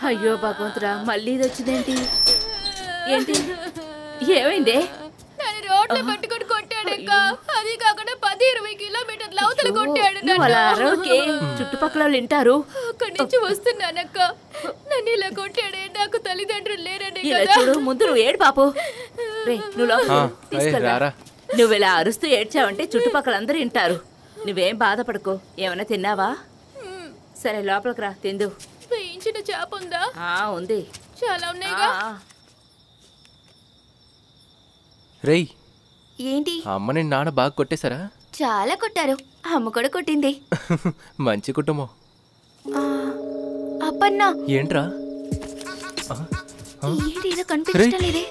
అయ్యో భగవంతురా, మళ్ళీ ఇది వచ్చిందేంటి? ఏంటి ఏమైందే? రోడ్లో పట్టుకుని కొట్టాడక్క. అది కాకుండా 10-20 కిలోమీటర్ల అవతల కొట్టాడు. చుట్టుపక్కల వాళ్ళు వింటారు. అక్కడి నుంచి వస్తున్నానక్క. నన్ను ఇలా కొట్టాడే. నాకు తల్లిదండ్రులు లేరనే చూడు. ముందు నువ్వు ఏడు పాపు. నువ్వు ఇలా అరుస్తూ ఏడ్చావంటే చుట్టుపక్కల అందరూ వింటారు. నువ్వేం బాధపడుకో. ఏమైనా తిన్నావా? సరే లోపలికి రా, తిందు. వేయించిన చేప ఉందా? ఉంది. చాలా ఉన్నాయిగా. రేయ్, ఏంటి? అమ్మని నాన్న బాగా కొట్టేశారా? చాలా కొట్టారు. అమ్మ కూడా కొట్టింది. మంచి కుటుంబం. అప్పన్నా ఏంట్రా? ఏదో కనిపించడం లేదే.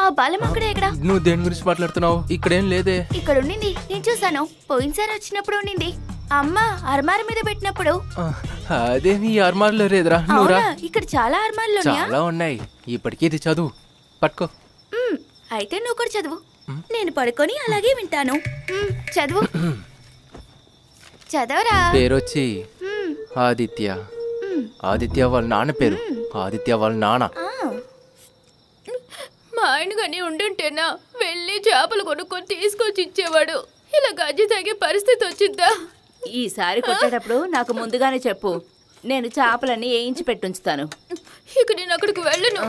ఆ బాలం అక్కడే ఎక్కడ? నువ్వు దేని గురించి మాట్లాడుతున్నావు? ఇక్కడేం లేదే. ఇక్కడ ఉండింది, నేను చూసాను. పోయినసారి వచ్చినప్పుడు ఉండింది. అమ్మ అర్మార్ మీద పెట్టినప్పుడు. అదేమి అర్మార్లో లేదురా. ఇక్కడ చాలా అర్మార్లు చాలా ఉన్నాయి. ఇప్పటికీ ఇది చదువు పట్టుకో. అయితే నువ్వు కూడా చదువు. నేను పడుకొని అలాగే వింటాను. చదువు. చదవరా. పేరొచ్చి ఆదిత్య. ఆదిత్య వాళ్ళ నాన్న పేరు. ఆదిత్య వాళ్ళ నాన్న. మా ఆయన కానీ ఉండుంటేనా వెళ్ళి చేపలు కొనుక్కొని తీసుకొచ్చి ఇచ్చేవాడు. ఇలా గజ్జి తాగే పరిస్థితి వచ్చిందా? ఈసారి కొట్టేటప్పుడు నాకు ముందుగానే చెప్పు. నేను చేపలన్నీ వేయించి పెట్టుంచుతాను. ఇక నేను అక్కడికి వెళ్ళను.